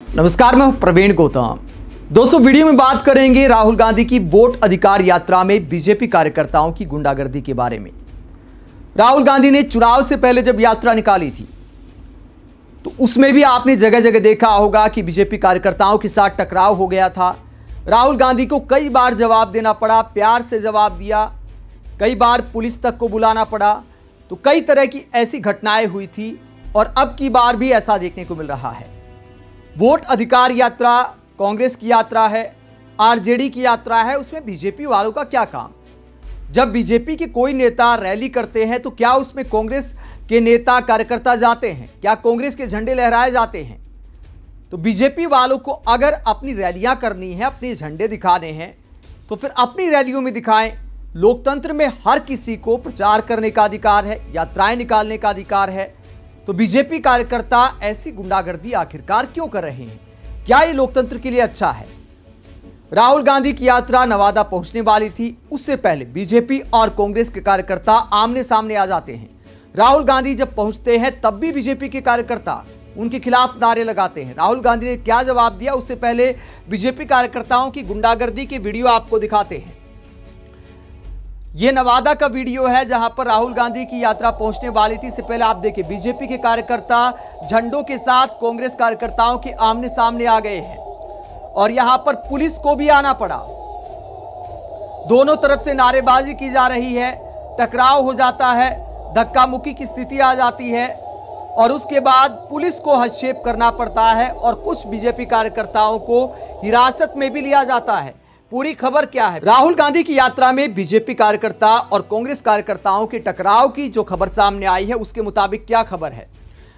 नमस्कार, मैं प्रवीण गौतम। दोस्तों, वीडियो में बात करेंगे राहुल गांधी की वोट अधिकार यात्रा में बीजेपी कार्यकर्ताओं की गुंडागर्दी के बारे में। राहुल गांधी ने चुनाव से पहले जब यात्रा निकाली थी तो उसमें भी आपने जगह जगह देखा होगा कि बीजेपी कार्यकर्ताओं के साथ टकराव हो गया था। राहुल गांधी को कई बार जवाब देना पड़ा, प्यार से जवाब दिया, कई बार पुलिस तक को बुलाना पड़ा। तो कई तरह की ऐसी घटनाएं हुई थी और अब की बार भी ऐसा देखने को मिल रहा है। वोट अधिकार यात्रा कांग्रेस की यात्रा है, आरजेडी की यात्रा है, उसमें बीजेपी वालों का क्या काम? जब बीजेपी के कोई नेता रैली करते हैं तो क्या उसमें कांग्रेस के नेता कार्यकर्ता जाते हैं? क्या कांग्रेस के झंडे लहराए जाते हैं? तो बीजेपी वालों को अगर अपनी रैलियां करनी है, अपने झंडे दिखाने हैं, तो फिर अपनी रैलियों में दिखाएं। लोकतंत्र में हर किसी को प्रचार करने का अधिकार है, यात्राएं निकालने का अधिकार है। तो बीजेपी कार्यकर्ता ऐसी गुंडागर्दी आखिरकार क्यों कर रहे हैं? क्या ये लोकतंत्र के लिए अच्छा है? राहुल गांधी की यात्रा नवादा पहुंचने वाली थी, उससे पहले बीजेपी और कांग्रेस के कार्यकर्ता आमने सामने आ जाते हैं। राहुल गांधी जब पहुंचते हैं तब भी बीजेपी के कार्यकर्ता उनके खिलाफ नारे लगाते हैं। राहुल गांधी ने क्या जवाब दिया, उससे पहले बीजेपी कार्यकर्ताओं की गुंडागर्दी के वीडियो आपको दिखाते हैं। यह नवादा का वीडियो है जहां पर राहुल गांधी की यात्रा पहुंचने वाली थी। इससे पहले आप देखिए, बीजेपी के कार्यकर्ता झंडों के साथ कांग्रेस कार्यकर्ताओं के आमने सामने आ गए हैं और यहां पर पुलिस को भी आना पड़ा। दोनों तरफ से नारेबाजी की जा रही है, टकराव हो जाता है, धक्का मुक्की की स्थिति आ जाती है और उसके बाद पुलिस को हस्तक्षेप करना पड़ता है और कुछ बीजेपी कार्यकर्ताओं को हिरासत में भी लिया जाता है। पूरी खबर क्या है? राहुल गांधी की यात्रा में बीजेपी कार्यकर्ता और कांग्रेस कार्यकर्ताओं के टकराव की जो खबर सामने आई है उसके मुताबिक क्या खबर है?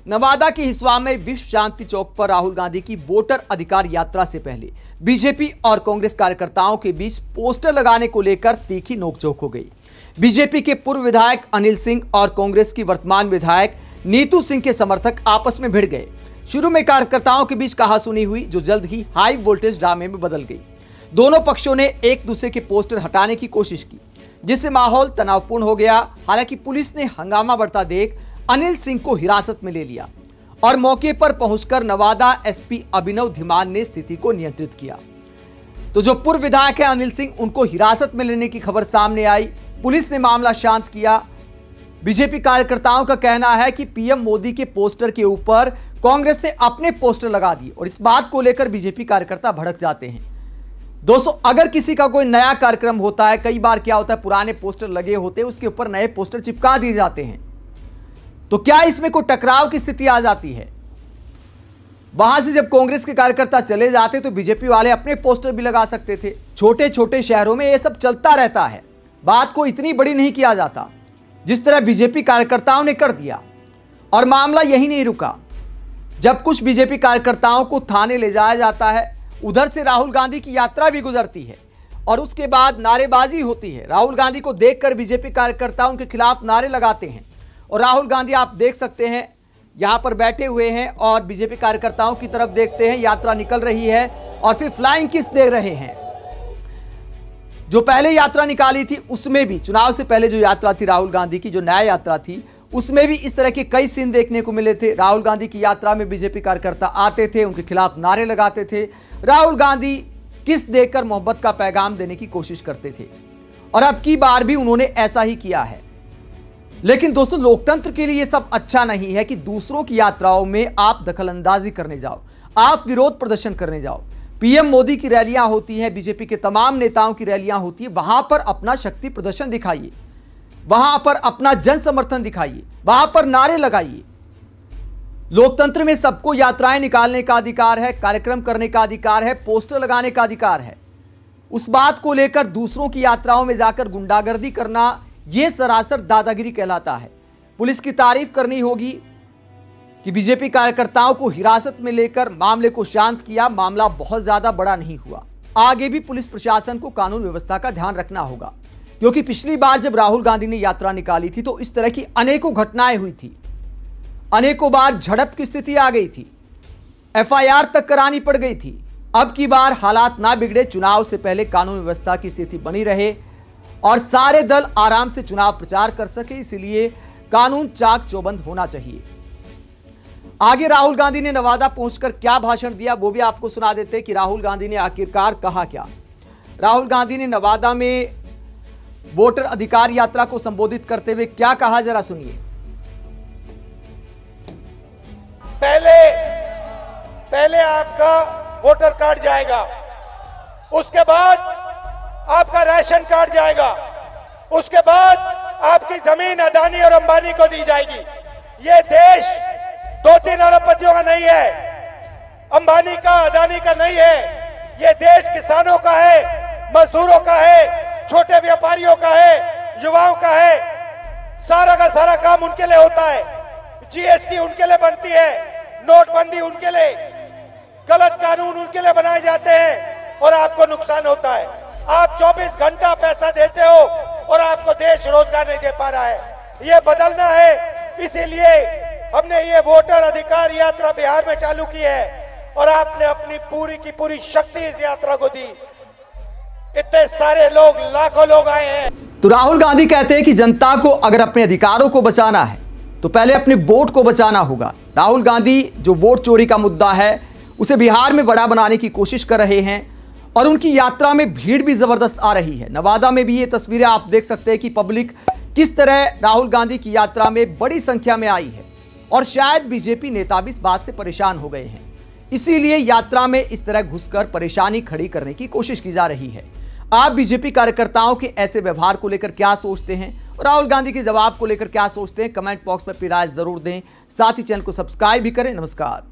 नवादा के हिस्सा में विश्व शांति चौक पर राहुल गांधी की वोटर अधिकार यात्रा से पहले बीजेपी और कांग्रेस कार्यकर्ताओं के बीच पोस्टर लगाने को लेकर तीखी नोकझोंक हो गई। बीजेपी के पूर्व विधायक अनिल सिंह और कांग्रेस की वर्तमान विधायक नीतू सिंह के समर्थक आपस में भिड़ गए। शुरू में कार्यकर्ताओं के बीच कहासुनी हुई जो जल्द ही हाई वोल्टेज ड्रामे में बदल गई। दोनों पक्षों ने एक दूसरे के पोस्टर हटाने की कोशिश की, जिससे माहौल तनावपूर्ण हो गया। हालांकि पुलिस ने हंगामा बढ़ता देख अनिल सिंह को हिरासत में ले लिया और मौके पर पहुंचकर नवादा एसपी अभिनव धीमान ने स्थिति को नियंत्रित किया। तो जो पूर्व विधायक है अनिल सिंह, उनको हिरासत में लेने की खबर सामने आई। पुलिस ने मामला शांत किया। बीजेपी कार्यकर्ताओं का कहना है कि पीएम मोदी के पोस्टर के ऊपर कांग्रेस ने अपने पोस्टर लगा दिए और इस बात को लेकर बीजेपी कार्यकर्ता भड़क जाते हैं। दोस्तों, अगर किसी का कोई नया कार्यक्रम होता है, कई बार क्या होता है, पुराने पोस्टर लगे होते हैं, उसके ऊपर नए पोस्टर चिपका दिए जाते हैं, तो क्या इसमें कोई टकराव की स्थिति आ जाती है? वहां से जब कांग्रेस के कार्यकर्ता चले जाते तो बीजेपी वाले अपने पोस्टर भी लगा सकते थे। छोटे छोटे शहरों में यह सब चलता रहता है, बात को इतनी बड़ी नहीं किया जाता जिस तरह बीजेपी कार्यकर्ताओं ने कर दिया। और मामला यही नहीं रुका। जब कुछ बीजेपी कार्यकर्ताओं को थाने ले जाया जाता है, उधर से राहुल गांधी की यात्रा भी गुजरती है और उसके बाद नारेबाजी होती है। राहुल गांधी को देखकर बीजेपी कार्यकर्ता उनके खिलाफ नारे लगाते हैं और राहुल गांधी आप देख सकते हैं यहां पर बैठे हुए हैं और बीजेपी कार्यकर्ताओं की तरफ देखते हैं। यात्रा निकल रही है और फिर फ्लाइंग किस दे रहे हैं। जो पहले यात्रा निकाली थी उसमें भी, चुनाव से पहले जो यात्रा थी राहुल गांधी की, जो न्याय यात्रा थी, उसमें भी इस तरह के कई सीन देखने को मिले थे। राहुल गांधी की यात्रा में बीजेपी कार्यकर्ता आते थे, उनके खिलाफ नारे लगाते थे। राहुल गांधी किस देकर मोहब्बत का पैगाम देने की कोशिश करते थे और अब की बार भी उन्होंने ऐसा ही किया है। लेकिन दोस्तों, लोकतंत्र के लिए यह सब अच्छा नहीं है कि दूसरों की यात्राओं में आप दखलंदाजी करने जाओ, आप विरोध प्रदर्शन करने जाओ। पीएम मोदी की रैलियां होती हैं, बीजेपी के तमाम नेताओं की रैलियां होती है, वहां पर अपना शक्ति प्रदर्शन दिखाइए, वहां पर अपना जन समर्थन दिखाइए, वहां पर नारे लगाइए। लोकतंत्र में सबको यात्राएं निकालने का अधिकार है, कार्यक्रम करने का अधिकार है, पोस्टर लगाने का अधिकार है। उस बात को लेकर दूसरों की यात्राओं में जाकर गुंडागर्दी करना, यह सरासर दादागिरी कहलाता है। पुलिस की तारीफ करनी होगी कि बीजेपी कार्यकर्ताओं को हिरासत में लेकर मामले को शांत किया। मामला बहुत ज्यादा बड़ा नहीं हुआ। आगे भी पुलिस प्रशासन को कानून व्यवस्था का ध्यान रखना होगा, क्योंकि पिछली बार जब राहुल गांधी ने यात्रा निकाली थी तो इस तरह की अनेकों घटनाएं हुई थी, अनेकों बार झड़प की स्थिति आ गई थी, एफआईआर तक करानी पड़ गई थी। अब की बार हालात ना बिगड़े, चुनाव से पहले कानून व्यवस्था की स्थिति बनी रहे और सारे दल आराम से चुनाव प्रचार कर सके, इसलिए कानून चाक चौबंद होना चाहिए। आगे राहुल गांधी ने नवादा पहुंचकर क्या भाषण दिया वो भी आपको सुना देते हैं कि राहुल गांधी ने आखिरकार कहा क्या। राहुल गांधी ने नवादा में वोटर अधिकार यात्रा को संबोधित करते हुए क्या कहा, जरा सुनिए। पहले आपका वोटर कार्ड जाएगा, उसके बाद आपका राशन कार्ड जाएगा, उसके बाद आपकी जमीन अदानी और अंबानी को दी जाएगी। ये देश 2-3 अरबपतियों का नहीं है, अंबानी का, अदानी का नहीं है। ये देश किसानों का है, मजदूरों का है, छोटे व्यापारियों का है, युवाओं का है। सारा का सारा काम उनके लिए होता है। जीएसटी उनके लिए बनती है, नोटबंदी उनके लिए, गलत कानून उनके लिए बनाए जाते हैं और आपको नुकसान होता है। आप 24 घंटा पैसा देते हो और आपको देश रोजगार नहीं दे पा रहा है। ये बदलना है, इसीलिए हमने ये वोटर अधिकार यात्रा बिहार में चालू की है और आपने अपनी पूरी की पूरी शक्ति इस यात्रा को दी। इतने सारे लोग, लाखों लोग आए हैं। तो राहुल गांधी कहते हैं कि जनता को अगर अपने अधिकारों को बचाना है तो पहले अपने वोट को बचाना होगा। राहुल गांधी जो वोट चोरी का मुद्दा है उसे बिहार में बड़ा बनाने की कोशिश कर रहे हैं और उनकी यात्रा में भीड़ भी जबरदस्त आ रही है। नवादा में भी ये तस्वीरें आप देख सकते हैं कि पब्लिक किस तरह राहुल गांधी की यात्रा में बड़ी संख्या में आई है और शायद बीजेपी नेता भी इस बात से परेशान हो गए हैं, इसीलिए यात्रा में इस तरह घुसकर परेशानी खड़ी करने की कोशिश की जा रही है। आप बीजेपी कार्यकर्ताओं के ऐसे व्यवहार को लेकर क्या सोचते हैं और राहुल गांधी के जवाब को लेकर क्या सोचते हैं, कमेंट बॉक्स में अपनी राय जरूर दें। साथ ही चैनल को सब्सक्राइब भी करें। नमस्कार।